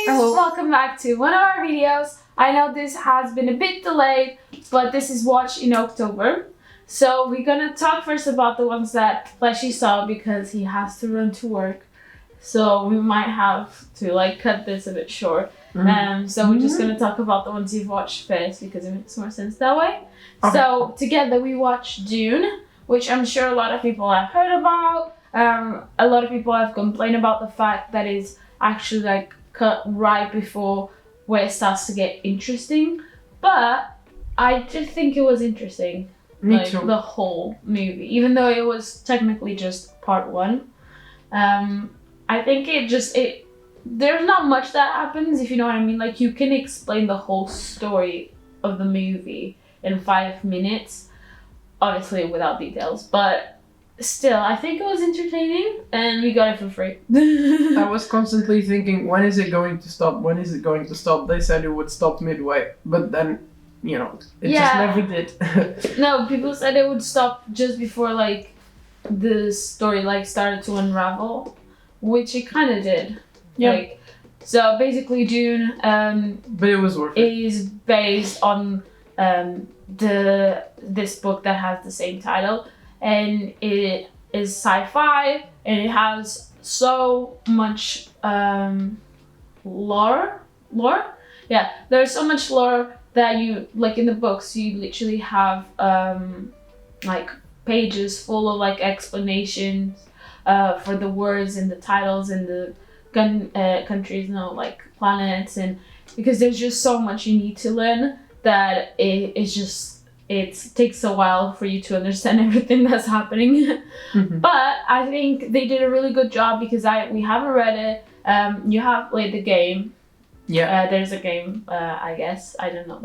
Hello. Welcome back to one of our videos. I know this has been a bit delayed, but this is watched in October. So we're gonna talk first about the ones that Fleshy saw because he has to run to work. So we might have to cut this a bit short. So we're just gonna talk about the ones you've watched first because it makes more sense that way. Okay. So together we watched Dune, which I'm sure a lot of people have heard about. A lot of people have complained about the fact that it's actually cut right before where it starts to get interesting, but I just think it was interesting. Me too. The whole movie, even though it was technically just part one. I think there's not much that happens, if you know what I mean. Like, you can explain the whole story of the movie in 5 minutes, obviously without details, but still, I think it was entertaining, and we got it for free. I was constantly thinking, when is it going to stop? When is it going to stop? They said it would stop midway, but then, it just never did. No, people said it would stop just before, the story, started to unravel, which it kind of did. Yeah. So basically, Dune, but it was worth it. Is based on this book that has the same title. And it is sci-fi, and it has so much lore. Yeah, there's so much lore that you, in the books, you literally have pages full of explanations for the words and the titles and the countries, planets, and because there's just so much you need to learn that it takes a while for you to understand everything that's happening. Mm-hmm. But I think they did a really good job because we haven't read it. You have played the game. Yeah. There's a game, I guess. I didn't know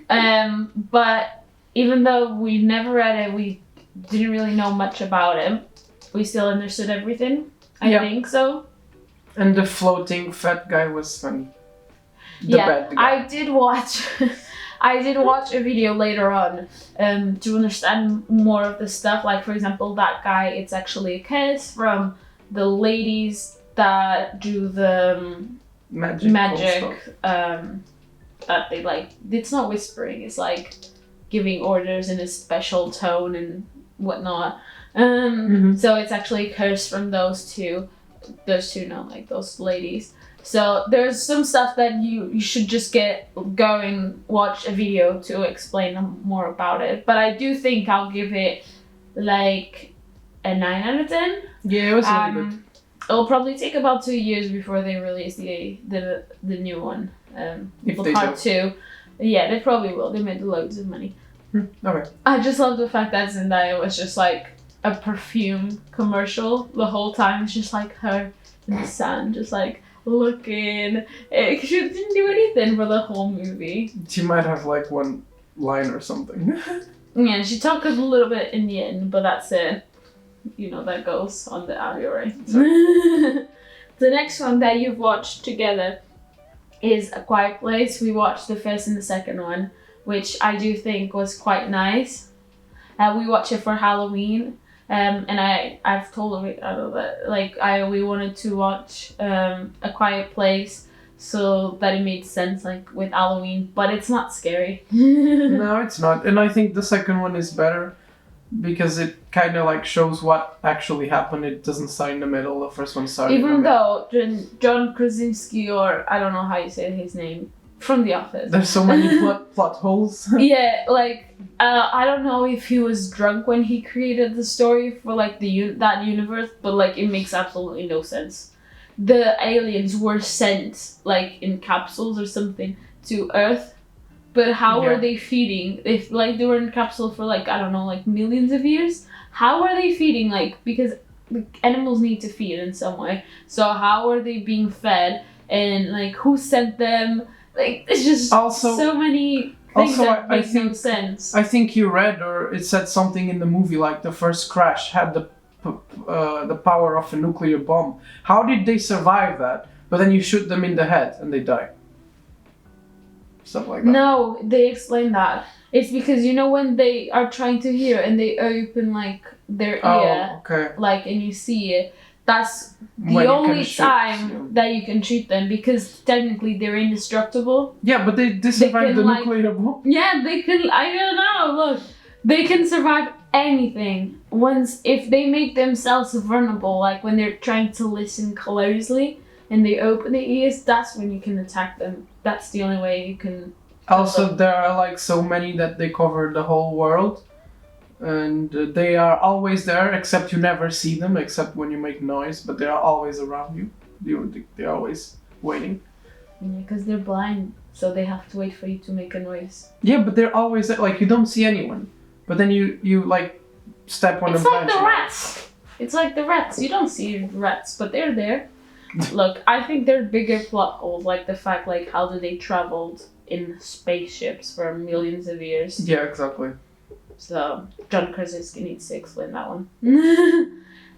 that. But even though we never read it, we didn't really know much about it. We still understood everything. I think so. And the floating fat guy was funny. The bad guy. I did watch a video later on to understand more of the stuff. Like, for example, that guy, it's actually a kiss from the ladies that do the magic that they it's not whispering, it's giving orders in a special tone and whatnot. So it's actually a curse from those two those ladies. So there's some stuff that you should just go and watch a video to explain more about it. But I do think I'll give it a 9 out of 10. Yeah, it was really good. It'll probably take about 2 years before they release the new one. If they part do. 2. Yeah, they probably will. They made loads of money. Okay. I just love the fact that Zendaya was just a perfume commercial the whole time. It's just her in the sun, just looking. She didn't do anything for the whole movie. She might have one line or something. Yeah, she talked a little bit in the end, but that's it. That goes on the audio, right? The next one that you've watched together is A Quiet Place. We watched the first and the second one, which I do think was quite nice. We watched it for Halloween. And I've told her that we wanted to watch A Quiet Place so that it made sense with Halloween, but it's not scary. No, it's not. And I think the second one is better because it kind of shows what actually happened. It doesn't start in the middle. The first one started even though John Krasinski, or I don't know how you say his name, from The Office. There's so many plot holes. Yeah, I don't know if he was drunk when he created the story for that universe, but it makes absolutely no sense. The aliens were sent in capsules or something to Earth, but how were they feeding? If they were in capsule for I don't know, millions of years, how are they feeding? Because animals need to feed in some way. So how are they being fed? And who sent them? It's just so many things that make no sense. I think you read, or it said something in the movie, the first crash had the power of a nuclear bomb. How did they survive that? But then you shoot them in the head and they die. Stuff like that. No, they explain that. It's because when they are trying to hear and they open their ear, okay. and you see it, that's When the you only can shoot, time yeah. that you can shoot them, because technically they're indestructible. Yeah, but they survived can, the like- nuclear bomb. Yeah, they can. I don't know. Look, they can survive anything once if they make themselves vulnerable. Like when they're trying to listen closely and they open their ears, that's when you can attack them. That's the only way you can. Also, there are like so many that they cover the whole world, and they are always there. Except you never see them, except when you make noise. But they are always around you. They're always waiting. Yeah, because they're blind, so they have to wait for you to make a noise. Yeah, but they're always there. Like you don't see anyone, but then you like step on It's a like branch. the rats. It's like the rats. You don't see rats, but they're there. Look, I think they're bigger plot holes, like the fact, like, how do they traveled in spaceships for millions of years. Yeah, exactly. So John Krasinski needs to explain that one.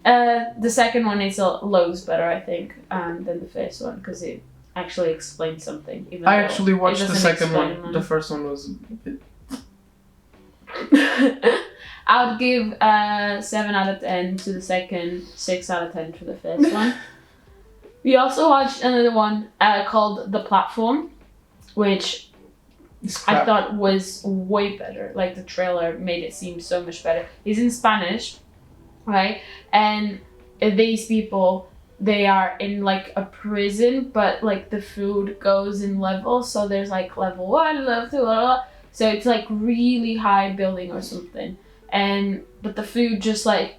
The second one is loads better, I think, than the first one, because it actually explains something. Even I though actually it watched the doesn't second explain one. The first one was. I would give 7 out of 10 to the second, 6 out of 10 to the first one. We also watched another one called The Platform, which I thought was way better. Like the trailer made it seem so much better. It's in Spanish, right? And these people, they are in like a prison, but like the food goes in levels. So there's like level 1, level 2, blah, blah, blah. So it's like really high building or something. But the food just like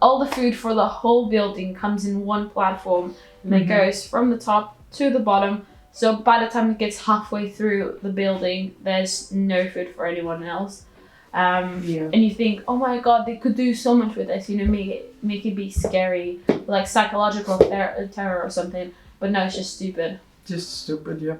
all the food for the whole building comes in one platform, and it goes from the top to the bottom. So by the time it gets halfway through the building, there's no food for anyone else. And you think, oh my god, they could do so much with this, you know, make it be scary, like psychological terror or something. But no, it's just stupid. Just stupid, yeah.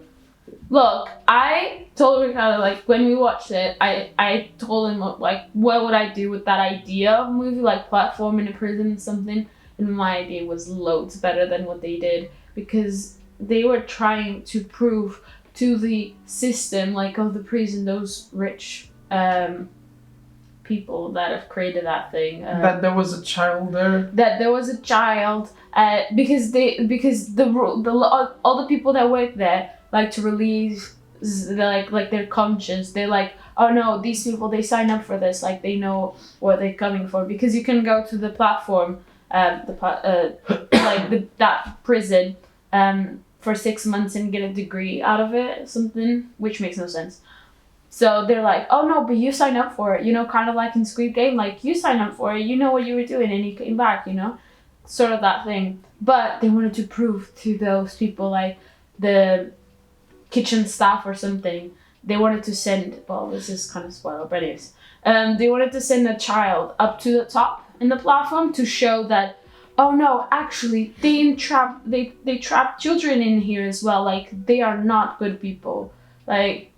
Look, I told Ricardo, like, when we watched it, I told him, like, what would I do with that idea of a movie, like Platform in a prison or something, and my idea was loads better than what they did, because they were trying to prove to the system, like, of the prison, those rich people that have created that thing. That there was a child there. That there was a child, because all the people that work there like to release like their conscience. They're like, oh no, these people, they sign up for this, like they know what they're coming for, because you can go to the platform, that prison, for 6 months and get a degree out of it, something, which makes no sense. So they're like, oh no, but you sign up for it, you know, kind of like in Squid Game, like you sign up for it, you know what you were doing, and you came back, you know, sort of that thing. But they wanted to prove to those people, like the kitchen staff or something, they wanted to send, well, this is kind of spoiler, but anyways, they wanted to send a child up to the top in the platform to show that, oh no, actually they trap children in here as well, like they are not good people, like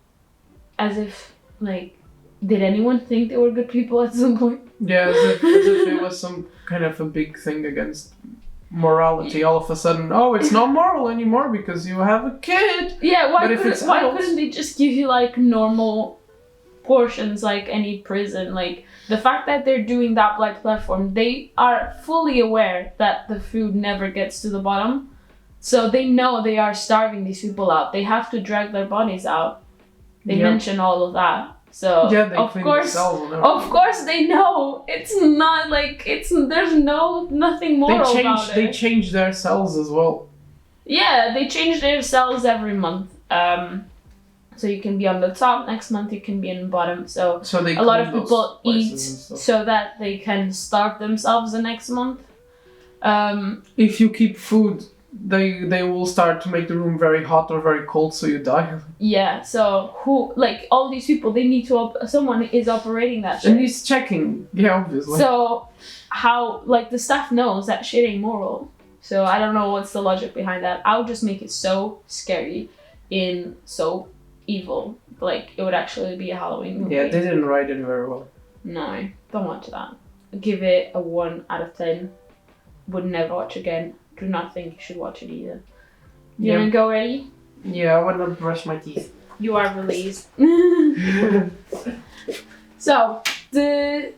as if, like, did anyone think they were good people at some point? Yeah, as if it was some kind of a big thing against morality. All of a sudden, oh, it's not moral anymore because you have a kid. Yeah, why But couldn't they just give you like normal portions like any prison? Like the fact that they're doing that black platform, they are fully aware that the food never gets to the bottom, so they know they are starving these people out. They have to drag their bodies out. They mention all of that. So yeah, they of course they know it's not like there's nothing moral about it. They change their cells as well. Yeah, they change their cells every month. So you can be on the top, next month you can be in the bottom. So they a lot of people eat so that they can starve themselves the next month. If you keep food, they will start to make the room very hot or very cold, so you die. Yeah, so all these people, they need to, someone is operating that shit. And he's checking, yeah, obviously. So how, like, the staff knows that shit ain't moral. So I don't know what's the logic behind that. I would just make it so scary and so evil. Like, it would actually be a Halloween movie. Yeah, they didn't write it very well. No, don't watch that. Give it a 1 out of 10. Would never watch again. Do not think you should watch it either. You wanna go ready? Yeah, I wanna brush my teeth. You are released. So, the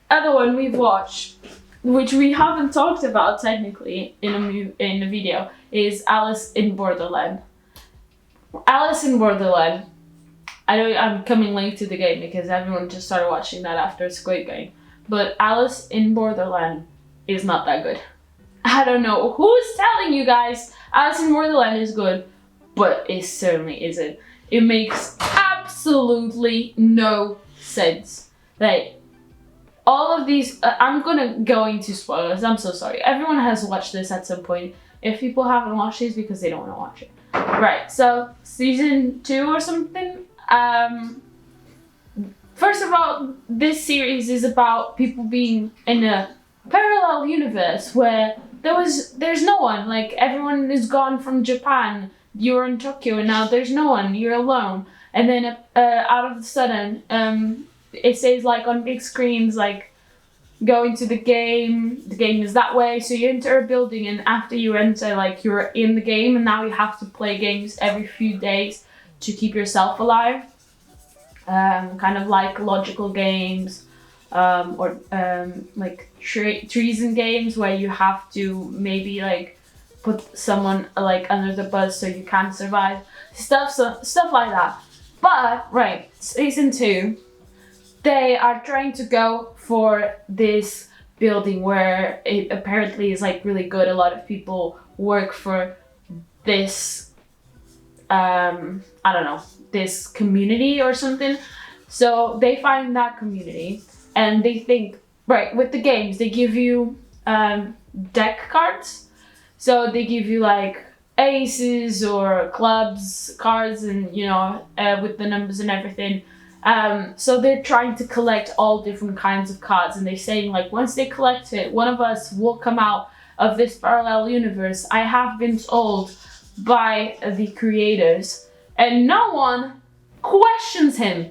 other one we've watched which we haven't talked about technically in a video, is Alice in Borderland. Alice in Borderland. I know I'm coming late to the game because everyone just started watching that after Squid Game, but Alice in Borderland is not that good. I don't know who's telling you guys Alice in Borderland is good, but it certainly isn't. It makes absolutely no sense. Like, all of these, I'm gonna go into spoilers, I'm so sorry. Everyone has watched this at some point. If people haven't watched this because they don't want to watch it. Right, so season 2 or something. First of all, this series is about people being in a parallel universe where there's no one. Like, everyone is gone from Japan. You're in Tokyo and now there's no one. You're alone. And then out of the sudden, it says like on big screens, like, go into the game is that way. So you enter a building, and after you enter, like, you're in the game, and now you have to play games every few days to keep yourself alive. Kind of like logical games, or like treason games where you have to maybe like put someone like under the bus so you can survive. Stuff like that. But right, season 2, they are trying to go for this building where it apparently is like really good. A lot of people work for this, I don't know, this community or something. So they find that community and they think, right, with the games, they give you deck cards. So they give you like aces or clubs cards, and you know, with the numbers and everything. So they're trying to collect all different kinds of cards, and they're saying like, once they collect it, one of us will come out of this parallel universe. I have been told by the creators, and no one questions him.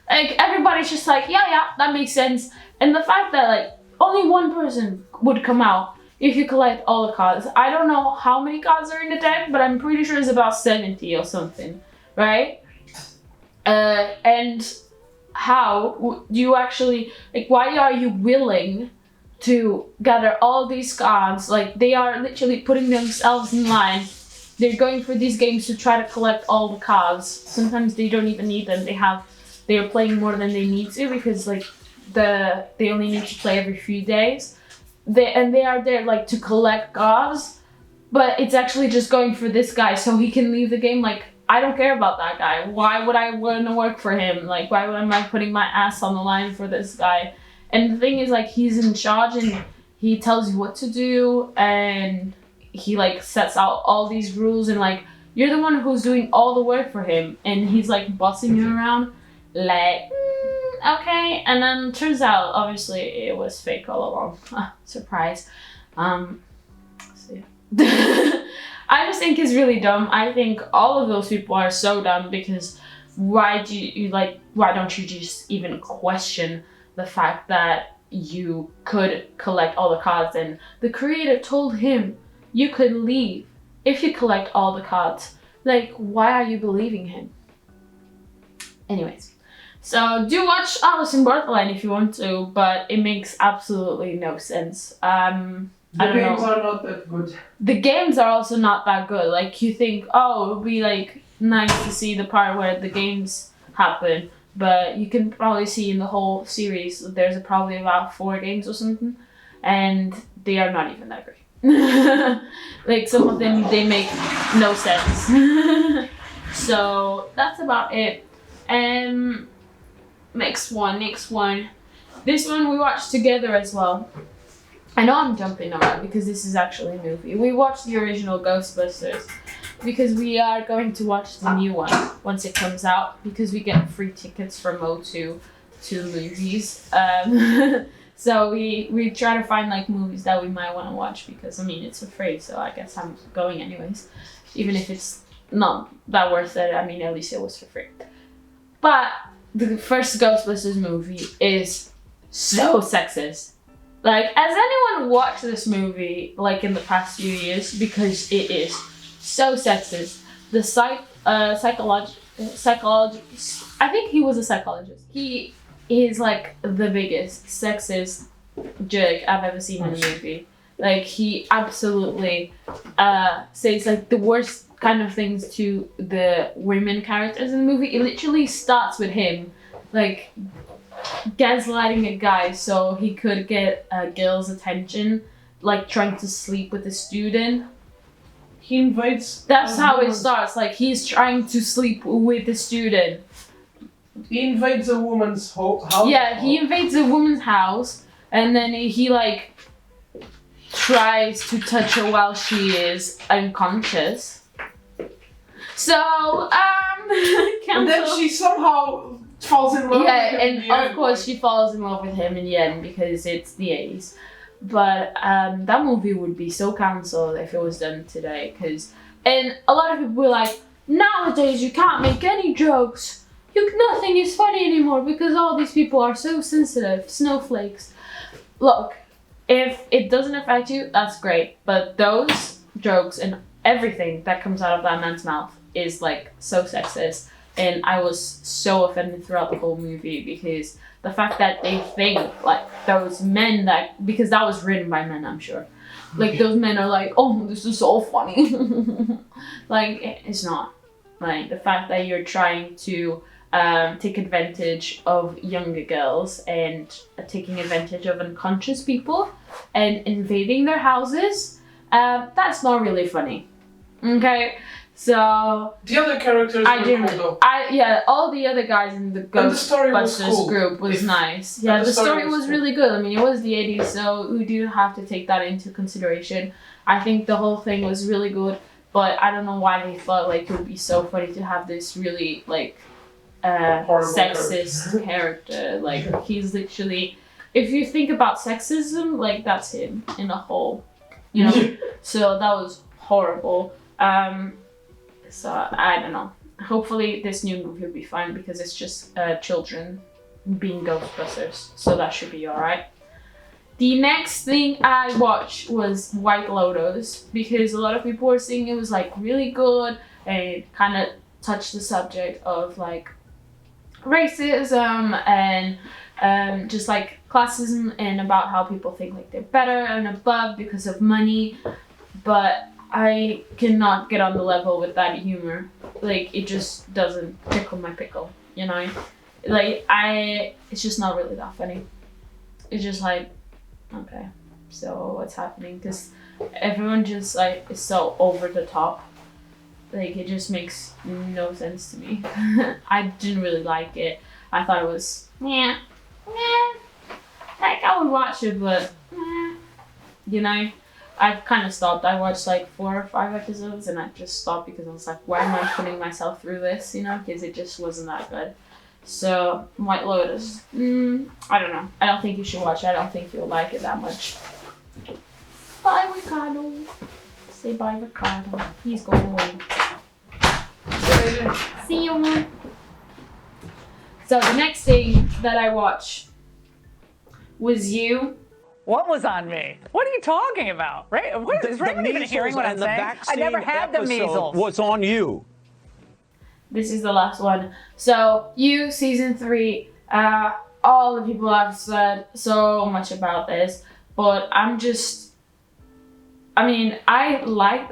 Like, everybody's just like, yeah, that makes sense. And the fact that like only one person would come out if you collect all the cards. I don't know how many cards are in the deck, but I'm pretty sure it's about 70 or something, right? And how do you actually, like, why are you willing to gather all these cards? Like, they are literally putting themselves in line. They're going for these games to try to collect all the cards. Sometimes they don't even need them. They are playing more than they need to because like they only need to play every few days. They are there like to collect cards, but it's actually just going for this guy so he can leave the game. Like, I don't care about that guy. Why would I want to work for him? Like, why am I putting my ass on the line for this guy? And the thing is, like, he's in charge and he tells you what to do, and he like sets out all these rules, and like, you're the one who's doing all the work for him, and he's like bossing you around. Like, okay. And then turns out, obviously, it was fake all along. Surprise. So yeah. I just think it's really dumb. I think all of those people are so dumb because why don't you just even question the fact that you could collect all the cards? And the creator told him you could leave if you collect all the cards. Like, why are you believing him? Anyways. So do watch Alice in Borderland if you want to, but it makes absolutely no sense. The games are not that good. The games are also not that good. Like, you think, oh, it would be like nice to see the part where the games happen, but you can probably see in the whole series there's probably about 4 games or something, and they are not even that great. Like, some of them, they make no sense. So that's about it. Next one. This one we watched together as well. I know I'm jumping around because this is actually a movie. We watched the original Ghostbusters because we are going to watch the new one once it comes out, because we get free tickets from O2 to the movies. So we try to find like movies that we might want to watch because, I mean, it's for free, so I guess I'm going anyways. Even if it's not that worth it, I mean, at least it was for free. But the first Ghostbusters movie is so sexist. Like, has anyone watched this movie like in the past few years? Because it is so sexist. The psychologist, I think he was a psychologist. He is like the biggest sexist jerk I've ever seen in a movie. Like, he absolutely says like the worst kind of things to the women characters in the movie. It literally starts with him like gaslighting a guy so he could get a girl's attention, like trying to sleep with a student. He invades. That's how it starts. Like, he's trying to sleep with the student. He invades a woman's house. Yeah, he invades a woman's house, and then he like tries to touch her while she is unconscious. So, and then she somehow falls in love with him. Yeah, and of course she falls in love with him in the end because it's the 80s. But that movie would be so cancelled if it was done today. And a lot of people were like, nowadays you can't make any jokes. Nothing is funny anymore because all these people are so sensitive, snowflakes. Look, if it doesn't affect you, that's great. But those jokes and everything that comes out of that man's mouth is like so sexist. And I was so offended throughout the whole movie because the fact that they think like those men because that was written by men, I'm sure. Like, those men are like, oh, this is so funny. Like, it's not. Like, the fact that you're trying to take advantage of younger girls and taking advantage of unconscious people and invading their houses, that's not really funny. Okay? So the other characters were cool though. All the other guys in the Ghostbusters group was nice. Yeah, the story was cool. Really good. I mean, it was the 80s, so we do have to take that into consideration. I think the whole thing was really good, but I don't know why they thought like it would be so funny to have this really like sexist character. Like, he's literally, if you think about sexism, like that's him in a whole, you know. So that was horrible. So I don't know. Hopefully this new movie will be fine because it's just children being Ghostbusters. So that should be alright. The next thing I watched was White Lotus because a lot of people were saying it was like really good and it kind of touched the subject of like racism and just like classism and about how people think like they're better and above because of money. But I cannot get on the level with that humor. Like, it just doesn't tickle my pickle, you know? Like, it's just not really that funny. It's just like, okay, so what's happening? Because everyone just, like, is so over the top. Like, it just makes no sense to me. I didn't really like it. I thought it was, like, I would watch it, but, you know? I've kind of stopped. I watched like 4 or 5 episodes and I just stopped because I was like, why am I putting myself through this, you know, because it just wasn't that good. So, White Lotus, I don't know. I don't think you should watch it. I don't think you'll like it that much. Bye, Ricardo. Say bye, Ricardo. He's going away. See you, man. So, the next thing that I watched was You. What was on me? What are you talking about? Is Raymond even hearing what I'm saying? I never had the measles. What's on You? This is the last one. So, You, season 3. All the people have said so much about this, but I like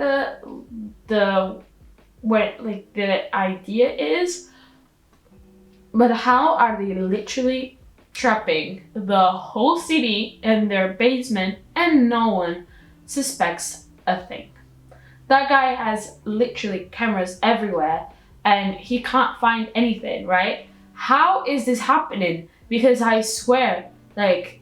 what the idea is, but how are they literally trapping the whole city in their basement and no one suspects a thing? That guy has literally cameras everywhere and he can't find anything, right? How is this happening? Because I swear, like,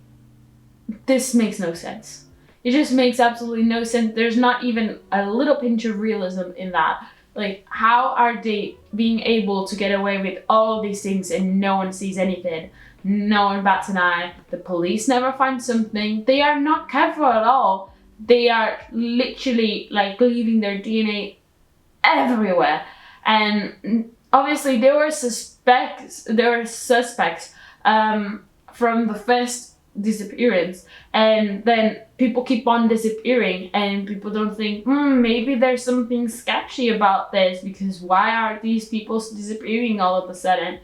this makes no sense. It just makes absolutely no sense. There's not even a little pinch of realism in that. Like, how are they being able to get away with all these things and no one sees anything? No one bats an eye. The police never find something. They are not careful at all. They are literally like leaving their DNA everywhere. And obviously there were suspects from the first disappearance, and then people keep on disappearing and people don't think maybe there's something sketchy about this because why are these people disappearing all of a sudden?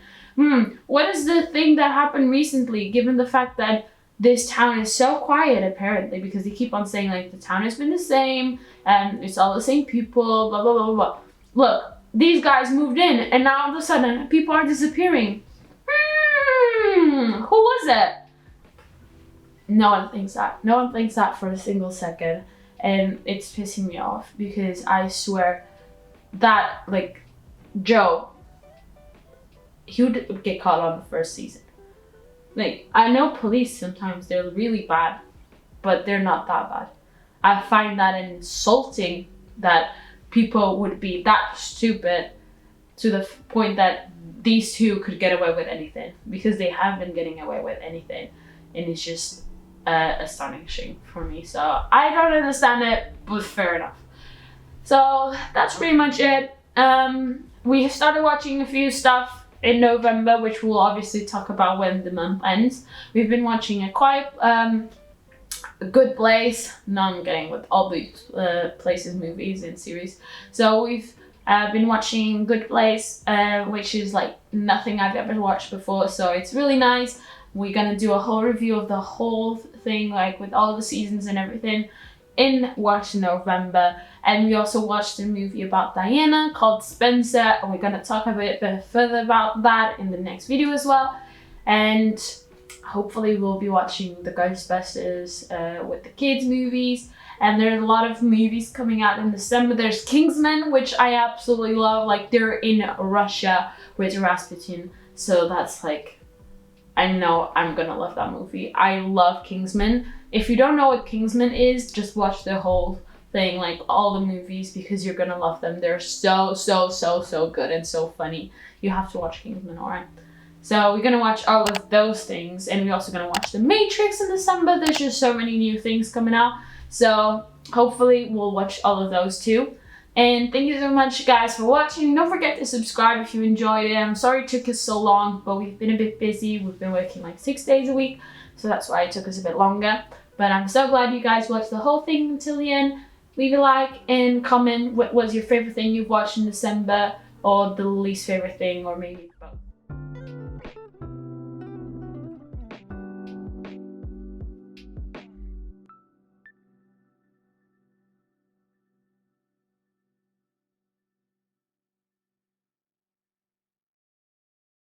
What is the thing that happened recently, given the fact that this town is so quiet apparently, because they keep on saying like the town has been the same and it's all the same people, blah blah blah blah. Look, these guys moved in and now all of a sudden people are disappearing. Who was it? No one thinks that. No one thinks that for a single second, and it's pissing me off, because I swear that, like, Joe, he would get caught on the first season. Like, I know police sometimes, they're really bad, but they're not that bad. I find that insulting that people would be that stupid to the point that these two could get away with anything, because they have been getting away with anything, and it's just astonishing for me. So I don't understand it, but fair enough. So that's pretty much it. We have started watching a few stuff in November, which we'll obviously talk about when the month ends. We've been watching A Good Place. Now I'm getting with all these places, movies and series. So we've been watching Good Place, which is like nothing I've ever watched before, so it's really nice. We're gonna do a whole review of the whole thing, like with all the seasons and everything, in November. And we also watched a movie about Diana called Spencer, and we're gonna talk a bit further about that in the next video as well. And hopefully we'll be watching the Ghostbusters with the kids movies. And there are a lot of movies coming out in December. There's Kingsman, which I absolutely love. Like, they're in Russia with Rasputin, so that's like, I know I'm gonna love that movie. I love Kingsman. If you don't know what Kingsman is, just watch the whole thing, like all the movies, because you're gonna love them. They're so good and so funny. You have to watch Kingsman, alright? So we're gonna watch all of those things, and we're also gonna watch The Matrix in December. There's just so many new things coming out. So hopefully we'll watch all of those too. And thank you so much, guys, for watching. Don't forget to subscribe if you enjoyed it. I'm sorry it took us so long, but we've been a bit busy. We've been working like 6 days a week, so that's why it took us a bit longer. But I'm so glad you guys watched the whole thing until the end. Leave a like and comment what was your favorite thing you've watched in December, or the least favorite thing, or maybe both.